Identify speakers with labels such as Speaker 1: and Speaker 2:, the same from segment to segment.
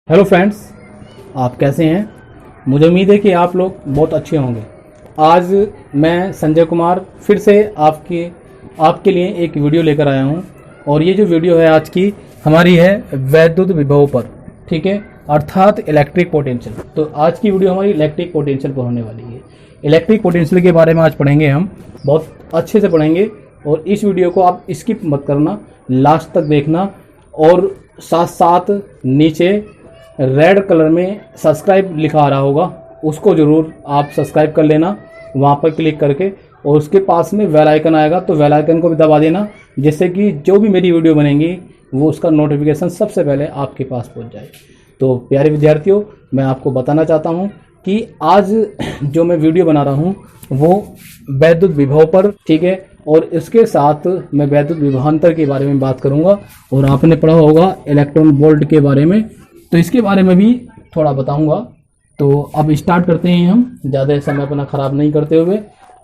Speaker 1: Hello friends, आप कैसे हैं। मुझे उम्मीद है कि आप लोग बहुत अच्छे होंगे। आज मैं संजय कुमार फिर से आपके लिए एक वीडियो लेकर आया हूं और ये जो वीडियो है आज की हमारी है वैद्युत विभव पर, ठीक है, अर्थात इलेक्ट्रिक पोटेंशियल। तो आज की वीडियो हमारी इलेक्ट्रिक पोटेंशियल पर होने वाली है। इलेक्ट्रिक पोटेंशियल के बारे में आज पढ़ेंगे, हम बहुत अच्छे से पढ़ेंगे और इस वीडियो को आप स्किप मत करना, लास्ट तक देखना और साथ साथ नीचे रेड कलर में सब्सक्राइब लिखा आ रहा होगा, उसको ज़रूर आप सब्सक्राइब कर लेना वहाँ पर क्लिक करके, और उसके पास में बेल आइकन आएगा तो बेल आइकन को भी दबा देना, जिससे कि जो भी मेरी वीडियो बनेंगी वो उसका नोटिफिकेशन सबसे पहले आपके पास पहुँच जाए। तो प्यारे विद्यार्थियों, मैं आपको बताना चाहता हूँ कि आज जो मैं वीडियो बना रहा हूँ वो वैद्युत विभव पर, ठीक है, और इसके साथ मैं वैद्युत विभवांतर के बारे में बात करूँगा और आपने पढ़ा होगा इलेक्ट्रॉन वोल्ट के बारे में, तो इसके बारे में भी थोड़ा बताऊंगा। तो अब स्टार्ट करते हैं, हम ज़्यादा समय अपना ख़राब नहीं करते हुए।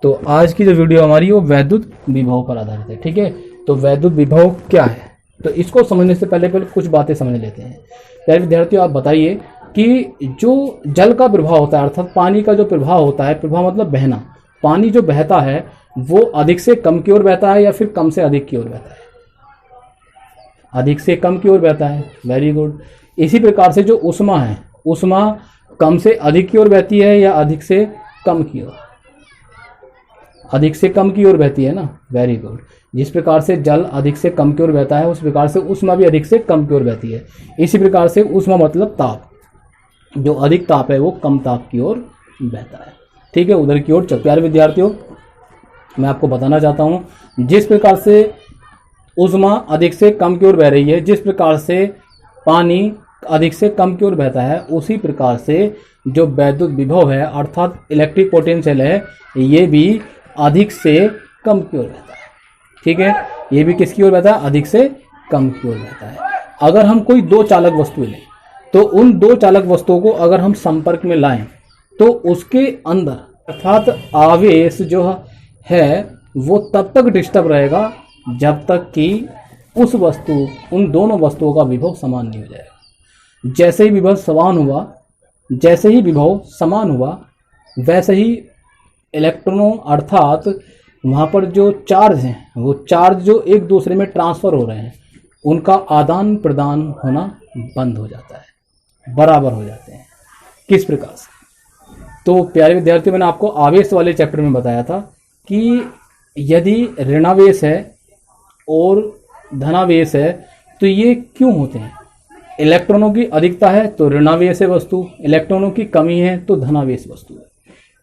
Speaker 1: तो आज की जो वीडियो हमारी वो वैद्युत विभव पर आधारित है, ठीक है। तो वैद्युत विभव क्या है, तो इसको समझने से पहले कुछ बातें समझ लेते हैं। प्यारे विद्यार्थियों, आप बताइए कि जो जल का प्रवाह होता है, अर्थात पानी का जो प्रवाह होता है, प्रवाह मतलब बहना, पानी जो बहता है वो अधिक से कम की ओर बहता है या फिर कम से अधिक की ओर बहता है? अधिक से कम की ओर बहता है, वेरी गुड। इसी प्रकार से जो ऊष्मा है, ऊष्मा कम से अधिक की ओर बहती है या अधिक से कम की ओर? अधिक से कम की ओर बहती है ना, वेरी गुड। जिस प्रकार से जल अधिक से कम की ओर बहता है उस प्रकार से ऊष्मा भी अधिक से कम की ओर बहती है। इसी प्रकार से ऊष्मा मतलब ताप, जो अधिक ताप है वो कम ताप की ओर बहता है, ठीक है, उधर की ओर चल। प्यारे विद्यार्थियों, मैं आपको बताना चाहता हूँ, जिस प्रकार से ऊष्मा अधिक से कम की ओर बह रही है, जिस प्रकार से पानी अधिक से कम की ओर बहता है, उसी प्रकार से जो वैद्युत विभव है अर्थात इलेक्ट्रिक पोटेंशियल है, ये भी अधिक से कम की ओर बहता है, ठीक है। ये भी किसकी ओर बहता है? अधिक से कम की ओर बहता है। अगर हम कोई दो चालक वस्तु लें तो उन दो चालक वस्तुओं को अगर हम संपर्क में लाएं तो उसके अंदर अर्थात आवेश जो है वो तब तक डिस्टर्ब रहेगा जब तक कि उन दोनों वस्तुओं का विभव समान नहीं हो जाएगा। जैसे ही विभव समान हुआ वैसे ही इलेक्ट्रॉनों अर्थात वहाँ पर जो चार्ज हैं, वो चार्ज जो एक दूसरे में ट्रांसफ़र हो रहे हैं, उनका आदान प्रदान होना बंद हो जाता है, बराबर हो जाते हैं। किस प्रकार से? तो प्यारे विद्यार्थियों, मैंने आपको आवेश वाले चैप्टर में बताया था कि यदि ऋणावेश है और धनावेश है तो ये क्यों होते हैं? इलेक्ट्रॉनों की अधिकता है तो ऋणावेश है वस्तु, इलेक्ट्रॉनों की कमी है तो धनावेश वस्तु है।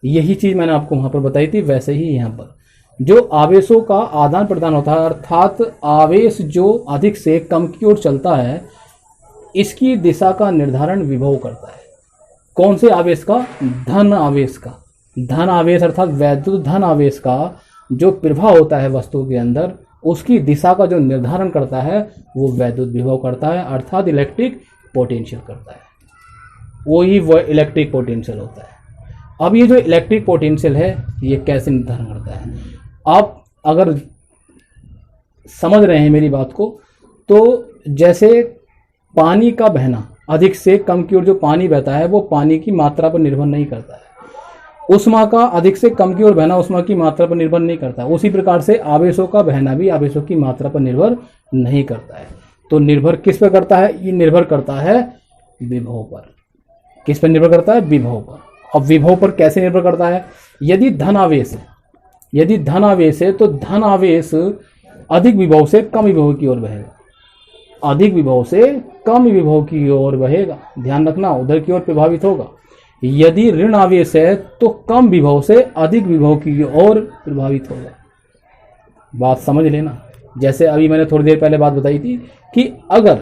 Speaker 1: यही चीज़ मैंने आपको वहाँ पर बताई थी। वैसे ही यहाँ पर जो आवेशों का आदान प्रदान होता है अर्थात आवेश जो अधिक से कम की ओर चलता है, इसकी दिशा का निर्धारण विभव करता है। कौन से आवेश का? धन आवेश का। धन आवेश अर्थात वैद्युत धन आवेश का जो प्रभाव होता है वस्तु के अंदर, उसकी दिशा का जो निर्धारण करता है वो वैद्युत विभव करता है, अर्थात इलेक्ट्रिक पोटेंशियल करता है। वही वो इलेक्ट्रिक पोटेंशियल होता है। अब ये जो इलेक्ट्रिक पोटेंशियल है ये कैसे निर्धारण करता है? आप अगर समझ रहे हैं मेरी बात को, तो जैसे पानी का बहना अधिक से कम की ओर जो पानी बहता है वो पानी की मात्रा पर निर्भर नहीं करता है। ऊष्मा का अधिक से कम की ओर बहना ऊष्मा की मात्रा पर निर्भर नहीं करता है। उसी प्रकार से आवेशों का बहना भी आवेशों की मात्रा पर निर्भर नहीं करता है। तो निर्भर किस पर करता है? ये निर्भर करता है विभव पर। किस पर निर्भर करता है? विभव पर। अब विभव पर कैसे निर्भर करता है? यदि धन आवेश है तो धन आवेश अधिक विभव से कम विभव की ओर बहेगा, अधिक विभव से कम विभव की ओर बहेगा, ध्यान रखना, उधर की ओर प्रभावित होगा। यदि ऋण आवेश है तो कम विभव से अधिक विभव की ओर प्रभावित होगा। बात समझ लेना। जैसे अभी मैंने थोड़ी देर पहले बात बताई थी कि अगर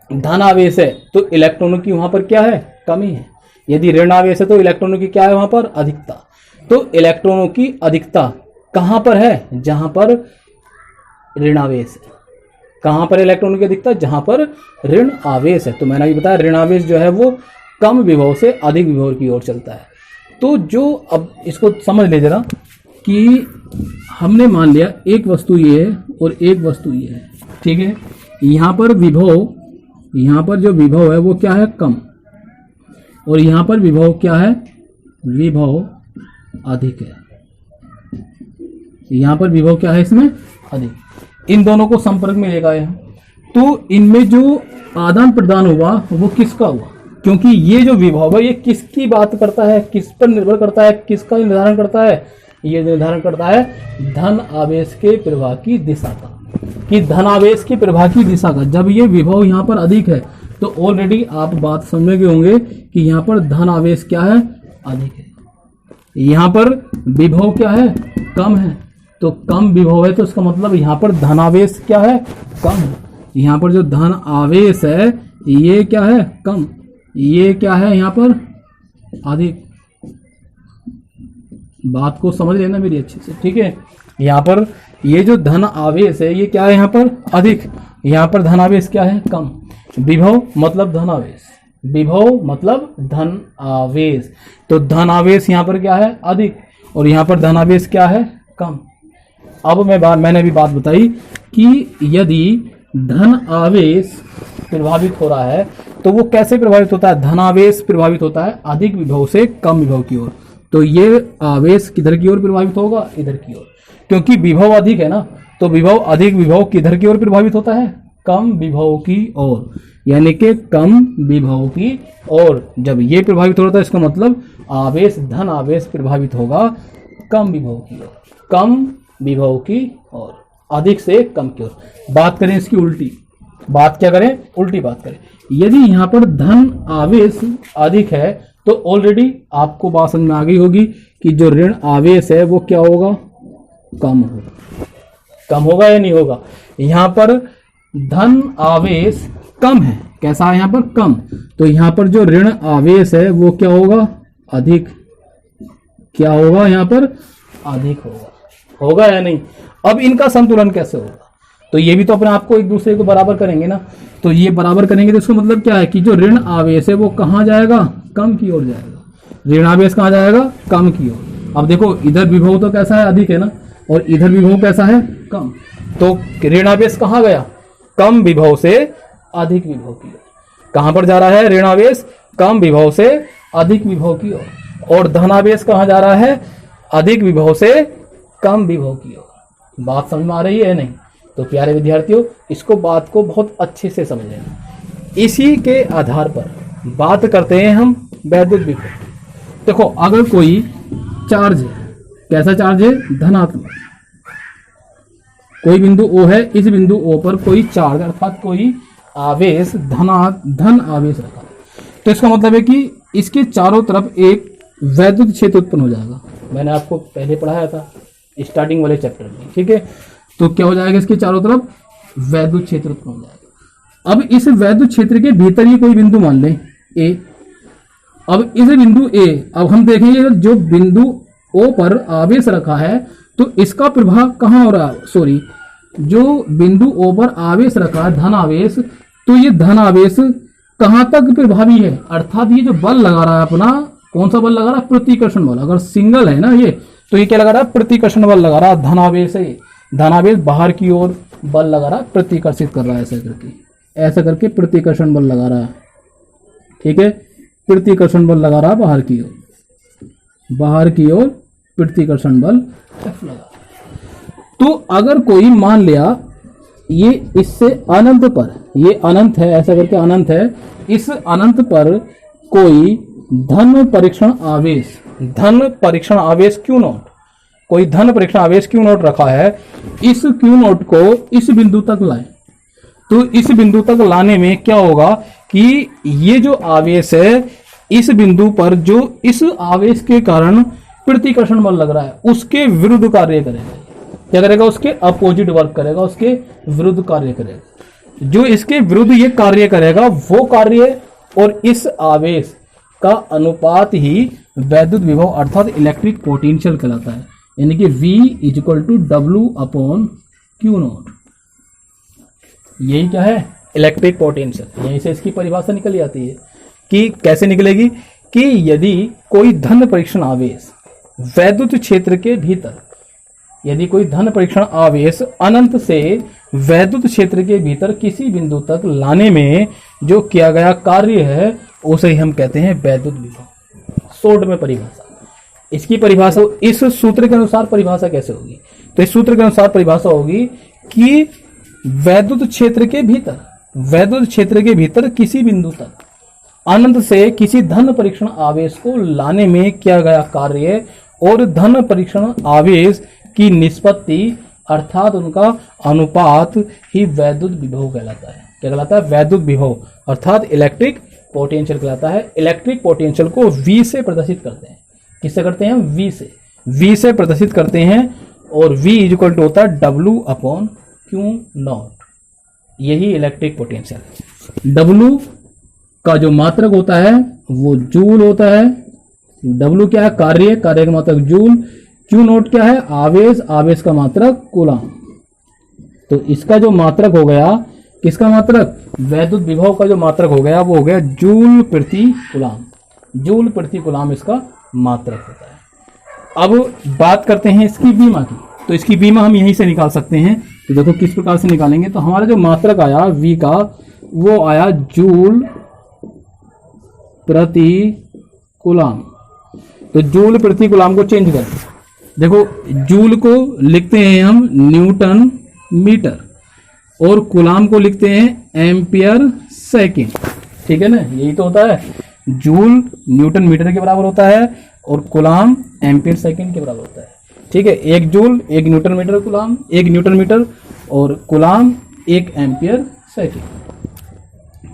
Speaker 1: धन आवेश है तो इलेक्ट्रॉनों की वहां पर क्या है? कमी है। यदि ऋण आवेश है तो इलेक्ट्रॉनों की क्या है वहां पर? अधिकता। तो इलेक्ट्रॉनों की अधिकता कहां पर है? जहां पर ऋण आवेश है। कहां पर इलेक्ट्रॉनों की अधिकता? जहां पर ऋण आवेश है। तो मैंने अभी बताया ऋण आवेश जो है वो कम विभव से अधिक विभव की ओर चलता है। तो जो अब इसको समझ ले जरा कि हमने मान लिया एक वस्तु ये है और एक वस्तु ये है, ठीक है। यहाँ पर विभव यहाँ पर जो विभव है वो क्या है, कम, और यहाँ पर विभव क्या है, विभव अधिक है। यहाँ पर विभव क्या है, इसमें अधिक। इन दोनों को संपर्क में लेकर आए हम, तो इनमें जो आदान प्रदान हुआ वो किसका हुआ, क्योंकि ये जो विभव है ये किसकी बात करता है, किस पर निर्भर करता है, किसका निर्धारण करता है, ये निर्धारण करता है धन आवेश के प्रवाह की दिशा का, कि धन आवेश के प्रवाह की दिशा का। जब ये विभव यहाँ पर अधिक है तो ऑलरेडी आप बात समझ गए होंगे कि यहाँ पर धन आवेश क्या है, अधिक है। यहाँ पर विभव क्या है, कम है, तो कम विभव है तो इसका मतलब यहाँ पर धन आवेश क्या है, कम है। यहाँ पर जो धन आवेश है ये क्या है, कम, ये क्या है यहाँ पर अधिक। बात को समझ लेना मेरी अच्छे से, ठीक है। यहाँ पर ये जो धन आवेश है ये क्या है, यहाँ पर अधिक, यहाँ पर धन आवेश क्या है, कम। विभव मतलब धन आवेश, विभव मतलब धन आवेश, तो धन आवेश यहाँ पर क्या है, अधिक, और यहाँ पर धन आवेश क्या है, कम। अब मैंने अभी बात बताई कि यदि धन आवेश प्रभावित हो रहा है तो वो कैसे प्रभावित होता है, धन आवेश प्रभावित होता है अधिक विभव से कम विभव की ओर। तो ये आवेश किधर की ओर प्रभावित होगा, इधर की ओर, क्योंकि विभव अधिक है ना, तो विभव अधिक विभव किधर की ओर प्रभावित होता है, कम विभव की ओर, यानी कि कम विभव की ओर। जब ये प्रभावित हो रहा है इसका मतलब आवेश, धन आवेश प्रभावित होगा कम विभव की ओर, कम विभव की ओर, अधिक से कम की ओर। बात करें इसकी उल्टी, बात क्या करें, उल्टी बात करें। यदि यहाँ पर धन आवेश अधिक है तो ऑलरेडी आपको बात समझ में आ गई होगी कि जो ऋण आवेश है वो क्या होगा, कम होगा। कम होगा या नहीं होगा। यहाँ पर धन आवेश कम है, कैसा है यहाँ पर, कम, तो यहाँ पर जो ऋण आवेश है वो क्या होगा, अधिक। क्या होगा यहाँ पर, अधिक होगा, होगा या नहीं। अब इनका संतुलन कैसे होगा, तो ये भी तो अपने आप को एक दूसरे को बराबर करेंगे ना, तो ये बराबर करेंगे तो इसका मतलब क्या है कि जो ऋण आवेश है वो कहाँ जाएगा, कम की ओर जाएगा। ऋण आवेश कहाँ जाएगा, कम की ओर। अब देखो इधर विभव तो कैसा है, अधिक है ना, और इधर विभव कैसा है, कम, तो ऋण आवेश कहाँ गया, कम विभव से अधिक विभव की ओर। कहां पर जा रहा है ऋण आवेश, कम विभव से अधिक विभव की ओर, और धन आवेश कहां जा रहा है, अधिक विभव से कम विभव की ओर। बात समझ में आ रही है नहीं। तो प्यारे विद्यार्थियों, इसको बात को बहुत अच्छे से समझ लेना। इसी के आधार पर बात करते हैं हम वैद्युत विभव। देखो अगर कोई चार्ज है, कैसा चार्ज है, धनात्मक, कोई बिंदु O है, इस बिंदु O पर कोई चार्ज अर्थात कोई आवेश धन आवेश रखा, तो इसका मतलब है कि इसके चारों तरफ एक वैद्युत क्षेत्र उत्पन्न हो जाएगा। मैंने आपको पहले पढ़ाया था स्टार्टिंग वाले चैप्टर में, ठीक है। तो क्या हो जाएगा, इसके चारों तरफ वैद्युत क्षेत्र उत्पन्न हो जाएगा। अब इस वैद्युत क्षेत्र के भीतर ही कोई बिंदु मान लें A। अब इस बिंदु A, अब हम देखेंगे जो बिंदु O पर आवेश रखा है तो इसका प्रभाव कहाँ हो रहा है, सॉरी, जो बिंदु O पर आवेश रखा है धन आवेश, तो ये धन आवेश कहाँ तक प्रभावी है, अर्थात ये जो बल लगा रहा है अपना, कौन सा बल लगा रहा है, प्रतिकर्षण बल। अगर सिंगल है ना ये, तो ये क्या लगा रहा है, प्रतिकर्षण बल लगा रहा है, धन आवेश है, धन आवेश बाहर की ओर बल लगा रहा है, प्रतिकर्षित कर रहा है, ऐसा करके प्रतिकर्षण बल लगा रहा है, ठीक है। प्रतिकर्षण बल लगा रहा है बाहर की ओर, बाहर की ओर प्रतिकर्षण बल F लगा। तो अगर कोई मान लिया ये इससे अनंत पर, ये अनंत है, ऐसा करके अनंत है, इस अनंत पर कोई धन परीक्षण आवेश, धन परीक्षण आवेश Q नॉट, कोई धन परीक्षण आवेश Q नॉट रखा है, इस Q नॉट को इस बिंदु तक लाए, तो इस बिंदु तक लाने में क्या होगा कि ये जो आवेश है इस बिंदु पर, जो इस आवेश के कारण प्रतिकर्षण बल लग रहा है उसके विरुद्ध कार्य करेगा। क्या करेगा, उसके अपोजिट वर्क करेगा, उसके विरुद्ध कार्य करेगा। जो इसके विरुद्ध ये कार्य करेगा वो कार्य और इस आवेश का अनुपात ही वैद्युत विभव अर्थात इलेक्ट्रिक पोटेंशियल कहलाता है, यानी कि V = W/Q नॉट। यही क्या है, इलेक्ट्रिक पोटेंशियल। यहीं से इसकी परिभाषा निकल जाती है कि कैसे निकलेगी कि यदि कोई धन परीक्षण आवेश वैद्युत क्षेत्र के भीतर यदि कोई धन परीक्षण आवेश अनंत से वैद्युत क्षेत्र के भीतर किसी बिंदु तक लाने में जो किया गया कार्य है उसे ही हम कहते हैं वैद्युत विभव। शॉर्ट में परिभाषा, इसकी परिभाषा इस सूत्र के अनुसार परिभाषा कैसे होगी? तो इस सूत्र के अनुसार परिभाषा होगी कि वैद्युत क्षेत्र के भीतर किसी बिंदु तक अनंत से किसी धन परीक्षण आवेश को लाने में किया गया कार्य और धन परीक्षण आवेश की निष्पत्ति अर्थात उनका अनुपात ही वैद्युत विभव कहलाता है। क्या कहलाता है? वैद्युत विभव अर्थात इलेक्ट्रिक पोटेंशियल कहलाता है। इलेक्ट्रिक पोटेंशियल को V से प्रदर्शित करते हैं। किससे करते हैं? V से प्रदर्शित करते हैं और V इक्वल टू होता है W/Q0। यही इलेक्ट्रिक पोटेंशियल है। W का जो मात्रक होता है वो जूल होता है। W क्या है? कार्य का मात्रक जूल। Q0 क्या है? आवेश का मात्रक कूलाम। तो इसका जो मात्रक हो गया, किसका मात्रक? वैद्युत विभव का जो मात्रक हो गया वो हो गया जूल प्रति कूलाम। जूल प्रति कूलाम इसका मात्रक होता है। अब बात करते हैं इसकी बीमा की। तो इसकी बीमा हम यहीं से निकाल सकते हैं। तो देखो किस प्रकार से निकालेंगे। तो हमारा जो मात्रक आया V का वो आया जूल प्रति कूलाम। तो जूल प्रति कूलाम को चेंज करें। देखो जूल को लिखते हैं हम न्यूटन मीटर और कूलाम को लिखते हैं एम्पियर सेकंड। ठीक है ना, यही तो होता है। जूल न्यूटन मीटर के बराबर होता है और कूलाम एम्पियर सेकंड के बराबर होता है। ठीक है, एक जूल एक न्यूटन मीटर कूलाम, एक न्यूटन मीटर और कूलाम एक एम्पियर सेकंड।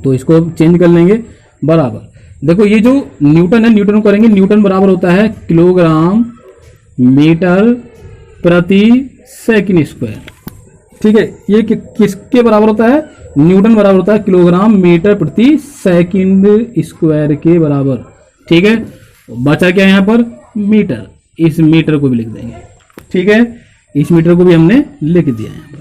Speaker 1: तो इसको चेंज कर लेंगे बराबर। देखो ये जो न्यूटन है, न्यूटन को करेंगे, न्यूटन बराबर होता है किलोग्राम मीटर प्रति सेकंड स्क्वायर। ठीक है, ये किसके बराबर होता है? न्यूटन बराबर होता है किलोग्राम मीटर प्रति सेकंड स्क्वायर के बराबर। ठीक है, बचा क्या यहाँ पर? मीटर। इस मीटर को भी लिख देंगे। ठीक है, इस मीटर को भी हमने लिख दिया यहाँ पर।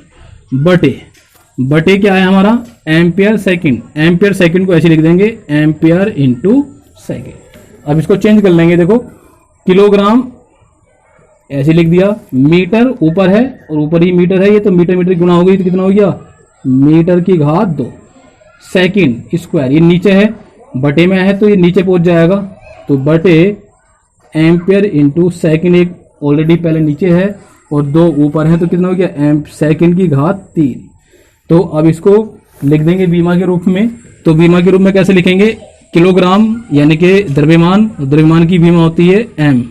Speaker 1: बटे क्या है हमारा? Ampere second. एम्पियर सेकंड को ऐसे लिख देंगे एम्पियर इंटू सेकंड। अब इसको चेंज कर लेंगे। देखो किलोग्राम ऐसे लिख दिया, मीटर ऊपर है और ऊपर ही मीटर है, ये तो मीटर मीटर गुना हो गई तो कितना हो गया? मीटर की घात 2। सेकंड स्क्वायर ये नीचे है, बटे में है तो ये नीचे पहुंच जाएगा। तो बटे एम्पियर इंटू सेकंड, एक ऑलरेडी पहले नीचे है और 2 ऊपर है तो कितना हो गया? सेकंड की घात 3। तो अब इसको लिख देंगे बीमा के रूप में। तो बीमा के रूप में कैसे लिखेंगे? किलोग्राम यानी कि द्रव्यमान की बीमा होती है m।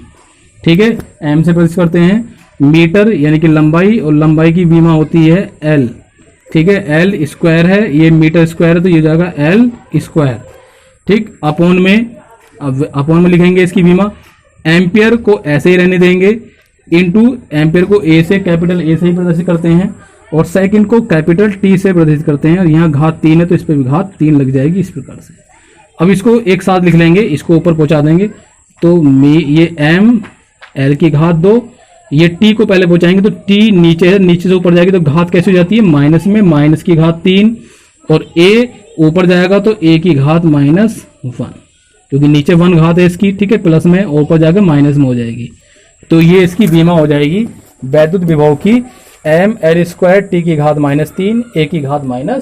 Speaker 1: ठीक है, m से प्रदर्शित करते हैं। मीटर यानी कि लंबाई, और लंबाई की बीमा होती है l। ठीक है, l स्क्वायर है, ये मीटर स्क्वायर है तो ये हो जाएगा l स्क्वायर। ठीक, अपॉन में, अब अपॉन में लिखेंगे इसकी बीमा। एम्पियर को ऐसे ही रहने देंगे, इनटू एम्पियर को a से, कैपिटल A से ही प्रदर्शित करते हैं और सेकंड को कैपिटल T से प्रदर्शित करते हैं। और यहाँ घात 3 है तो इस पर भी घात 3 लग जाएगी इस प्रकार से। अब इसको एक साथ लिख लेंगे, इसको ऊपर पहुंचा देंगे। तो ये m l की घात 2, ये t को पहले पहुंचाएंगे तो t नीचे है, नीचे से ऊपर जाएगी तो घात कैसे हो जाती है? माइनस में, माइनस की घात 3 और a ऊपर जाएगा तो a की घात -1, क्योंकि नीचे 1 घात है इसकी। ठीक है, प्लस में और ऊपर जाकर माइनस में हो जाएगी। तो ये इसकी बीमा हो जाएगी वैद्युत विभव की m l स्क्वायर t की घात -3 a की घात -1।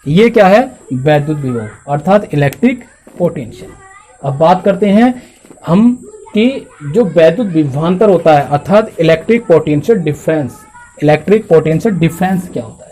Speaker 1: ये क्या है? वैद्युत विभव अर्थात इलेक्ट्रिक पोटेंशियल। अब बात करते हैं हम कि जो वैद्युत विभवांतर होता है अर्थात electric potential difference. Electric potential difference क्या होता है?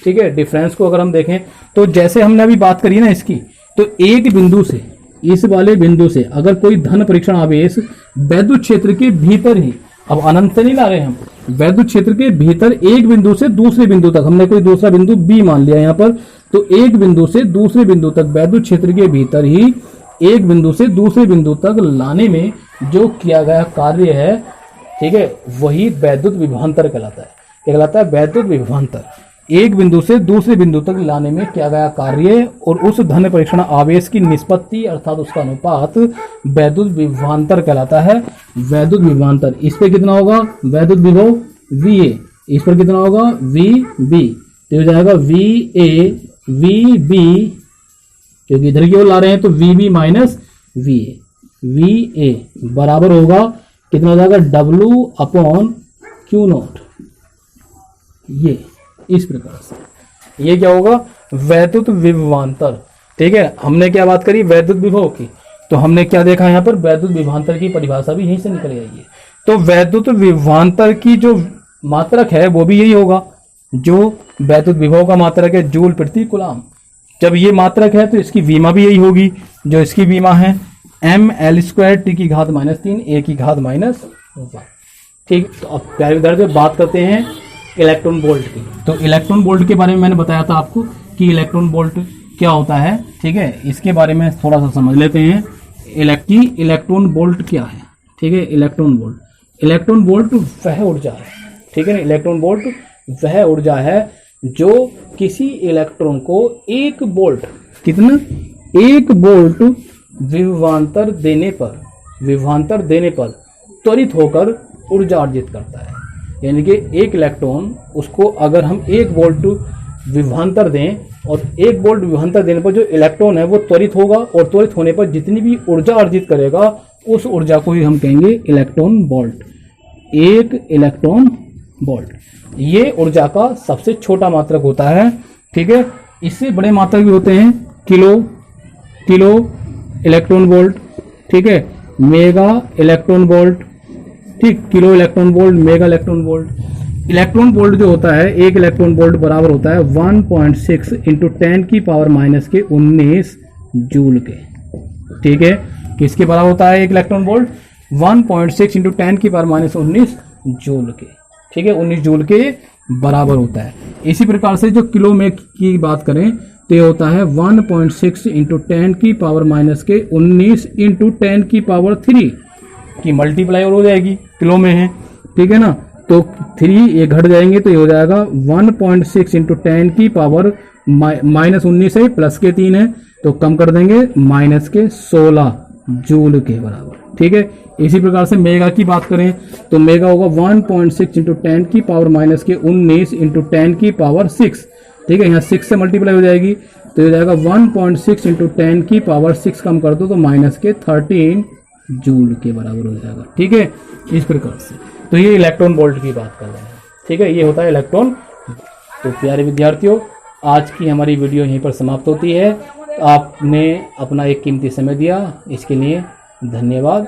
Speaker 1: ठीक है, डिफरेंस को अगर हम देखें तो जैसे हमने अभी बात करी ना इसकी, तो एक बिंदु से, इस वाले बिंदु से अगर कोई धन परीक्षण आवेश वैद्युत क्षेत्र के भीतर ही, अब अनंत से नहीं ला रहे हम, वैद्युत क्षेत्र के भीतर एक बिंदु से दूसरे बिंदु तक, हमने कोई दूसरा बिंदु B मान लिया यहाँ पर, तो एक बिंदु से दूसरे बिंदु तक वैद्युत क्षेत्र के भीतर ही एक बिंदु से दूसरे बिंदु तक लाने में जो किया गया कार्य है, ठीक है, वही वैद्युत विभवांतर कहलाता है। क्या कहलाता है? वैद्युत विभवांतर। एक बिंदु से दूसरे बिंदु तक लाने में किया गया कार्य और उस धन परीक्षण आवेश की निष्पत्ति अर्थात उसका अनुपात वैद्युत विभवांतर कहलाता है। वैद्युत विभवांतर, इस पे कितना होगा? वैद्युत विभव VA, इस पर कितना होगा? VB, तो हो जाएगा VA VB, क्योंकि इधर की ओर ला रहे हैं तो VB माइनस VA, VA बराबर होगा कितना हो जाएगा? W अपॉन Q0, ये इस प्रकार से ये क्या होगा, वैद्युत विभवांतर। ठीक है, हमने क्या बात करी, वैद्युत विभव की, तो हमने क्या देखा यहाँ पर, वैद्युत विभवांतर की परिभाषा भी यहीं से निकल आई है। तो वैद्युत विभवांतर की जो मात्रक है वो भी यही होगा, जो वैद्युत विभव का मात्रक है जूल प्रति कूलम्ब। जब ये मात्रक है तो इसकी विमा भी यही होगी, जो इसकी विमा है ml² T⁻³ A⁻⁻1। ठीक, तो अब प्यारे विद्यार्थियों बात करते हैं इलेक्ट्रॉन वोल्ट की। तो इलेक्ट्रॉन वोल्ट के बारे में मैंने बताया था आपको कि इलेक्ट्रॉन वोल्ट क्या होता है। ठीक है, इसके बारे में थोड़ा सा समझ लेते हैं। इलेक्ट्रॉन वोल्ट क्या है। ठीक है, इलेक्ट्रॉन वोल्ट वह ऊर्जा है। ठीक है ना, इलेक्ट्रॉन वोल्ट वह ऊर्जा है जो किसी इलेक्ट्रॉन को 1 वोल्ट, कितना, 1 वोल्ट विभवांतर देने पर त्वरित होकर ऊर्जा अर्जित करता है। यानी कि एक इलेक्ट्रॉन, उसको अगर हम 1 वोल्ट विभवांतर दें और 1 वोल्ट विभवांतर देने पर जो इलेक्ट्रॉन है वो त्वरित होगा, और त्वरित होने पर जितनी भी ऊर्जा अर्जित करेगा उस ऊर्जा को ही हम कहेंगे इलेक्ट्रॉन वोल्ट। 1 इलेक्ट्रॉन वोल्ट ये ऊर्जा का सबसे छोटा मात्रक होता है। ठीक है, इससे बड़े मात्रक भी होते हैं, किलो इलेक्ट्रॉन वोल्ट। ठीक है, मेगा इलेक्ट्रॉन वोल्ट। ठीक, kilo electron volt, mega electron volt. Electron volt जो होता है, 1 इलेक्ट्रॉन वोल्ट बराबर होता है 1.6 × 10⁻⁻19 जूल के। ठीक है, किसके बराबर होता है 1 इलेक्ट्रॉन वोल्ट, 1.6 × 10⁻⁻19 जूल के। ठीक है, 19 जूल के बराबर होता है। इसी प्रकार से जो किलो में की बात करें तो ये होता है 1.6 × 10⁻⁻19 × 10⁻³ की मल्टीप्लाई और हो जाएगी, किलो में है। ठीक है ना, तो 3 ये घट जाएंगे तो ये हो जाएगा 1.6 × 10⁻⁻19 है, प्लस के 3 है तो कम कर देंगे, -16 जूल के बराबर। ठीक है, इसी प्रकार से मेगा की बात करें तो मेगा होगा 1.6 × 10⁻⁻19 × 10⁻6। ठीक है, यहाँ 6 से मल्टीप्लाई हो जाएगी तो ये हो जाएगा 1.6 × 10⁻6 कम कर दो तो -13 जूल के बराबर हो जाएगा। ठीक है, इस प्रकार से तो ये इलेक्ट्रॉन वोल्ट की बात कर रहे हैं। ठीक है, ये होता है इलेक्ट्रॉन। तो प्यारे विद्यार्थियों, आज की हमारी वीडियो यहीं पर समाप्त होती है। आपने अपना एक कीमती समय दिया, इसके लिए धन्यवाद।